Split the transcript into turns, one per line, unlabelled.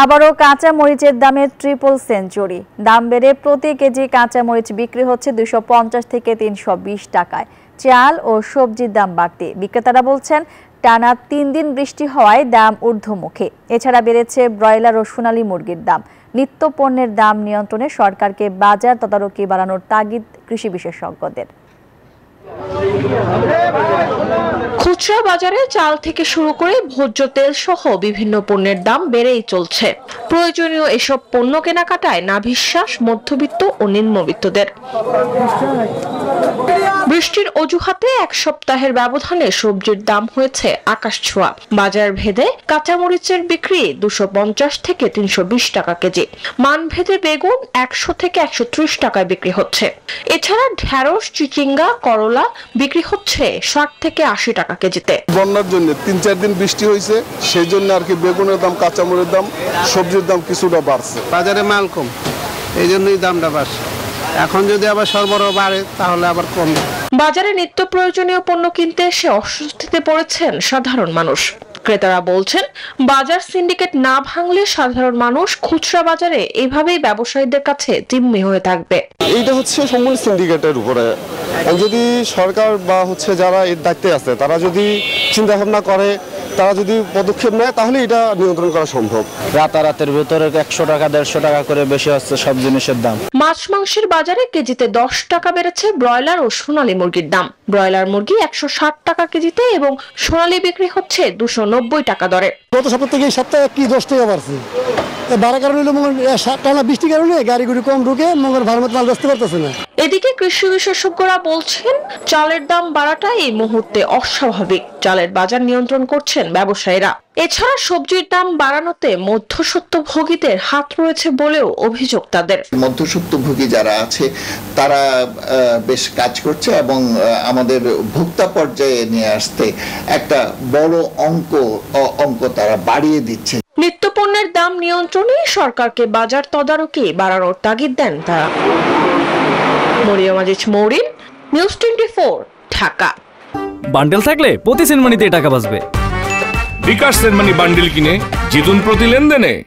আবারও কাঁচা মরিচের দামে ট্রিপল সেঞ্চুরি। দাম বেড়ে প্রতি কেজি কাঁচা মরিচ বিক্রি হচ্ছে 250 থেকে 320 টাকায়। চাল ও সবজির দাম বাড়তি। বিক্রেতারা বলছেন টানা 3 দিন বৃষ্টি হওয়ায় দাম ঊর্ধ্বমুখী। এছাড়া বেড়েছে ব্রয়লার ও সোনালী মুরগির দাম। নিত্য পণ্যের দাম নিয়ন্ত্রণে সরকারকে বাজার তদারকি বাড়ানোর তাগিদ কৃষি বিশেষজ্ঞদের।
খুচরা বাজারে চাল থেকে শুরু করে ভোজ্য তেল সহ বিভিন্ন পণ্যের দাম বেড়েই চলছে। প্রয়োজনীয় এসব পণ্য কেনাকাটায় নাভিশ্বাস মধ্যবিত্ত ও নিম্নবিত্তদের। বৃষ্টির অজুহাতে এক সপ্তাহের ব্যবধানে সবজির দাম হয়েছে আকাশছোঁয়া। বাজার ভেদে কাঁচামরিচের বিক্রি 250 থেকে 320 টাকা কেজি। মানভেদে বেগুন 100 থেকে 130 টাকায় বিক্রি হচ্ছে। এছাড়া ঢেঁড়স, চিচিঙ্গা, করলা বিক্রি হচ্ছে 60 থেকে 80 টাকা কেজিতে।
বন্যার জন্য 3-4 দিন বৃষ্টি হয়েছে, সেই জন্য আর কি বেগুনের দাম, কাঁচামরিচের দাম, সবজির দাম কিছুটা বাড়ছে।
বাজারে মাল কম, এই জন্যই দামটা বাড়ছে। এখন যদি আবার সরবরাহ বাড়ে তাহলে আবার কমবে।
বাজারে নিত্য প্রয়োজনীয় পণ্য কিনতে এসে অস্বস্তিতে পড়েছেন সাধারণ মানুষ। ক্রেতারা বলছেন বাজার সিন্ডিকেট না ভাঙলে সাধারণ মানুষ খুচরা বাজারে এভাবেই ব্যবসায়ীদের কাছে জিম্মি হয়ে থাকবে।
এইটা হচ্ছে সম্পূর্ণ সিন্ডিকেটের উপরে। যদি সরকার বা যারা এর দায়িত্বে আছে তারা যদি চিন্তা ভাবনা করে, তারা যদি পদক্ষেপ নেয়, তাহলে এটা নিয়ন্ত্রণ করা সম্ভব।
রাতারাতের ভিতরে 100 টাকা 150 টাকা করে বেশি হচ্ছে সব জিনিসের দাম।
মাছ মাংসের বাজারে কেজিতে 10 টাকা বেড়েছে ব্রয়লার ও সোনালী মুরগির দাম। ব্রয়লার মুরগি 160 টাকা কেজিতে এবং সোনালী বিক্রি হচ্ছে 290 টাকা দরে।
গত সপ্তাহ থেকে এই সপ্তাহে কি 10 টাকা বাড়ছে। বাড়ার কারণে টানা বৃষ্টির কারণে গাড়িগুড়ি কম ঢুকে মঙ্গল ভালো মতো মাল বেচতে পারতেছে না।
এদিকে কৃষি বিশেষজ্ঞরা বলছেন চালের দাম বাড়াটা এই মুহূর্তে অস্বাভাবিক। চালের বাজার নিয়ন্ত্রণ করছেন ব্যবসায়ীরা। এছাড়া সবজির দাম বাড়ানোতে মধ্যস্বত্বভোগীদের হাত রয়েছে বলেও অভিযোগ তাদের।
মধ্যস্বত্বভোগী যারা আছে তারা বেশ কাজ করছে এবং আমাদের ভোক্তা পর্যায়ে নিয়ে আসতে একটা বড় অঙ্ক তারা বাড়িয়ে দিচ্ছে।
নিত্যপণ্যের দাম নিয়ন্ত্রণে সরকারকে বাজার তদারকি বাড়ানোর তাগিদ দেন তারা। মরিয়ম আজিজ মৌরিন, নিউজ 24, ঢাকা।
বান্ডেল থাকলে প্রতি সেনমানিতে টাকা বাঁচবে।
বিকাশ সেনমানি বান্ডেল কিনে জিতুন প্রতি লেনদেনে।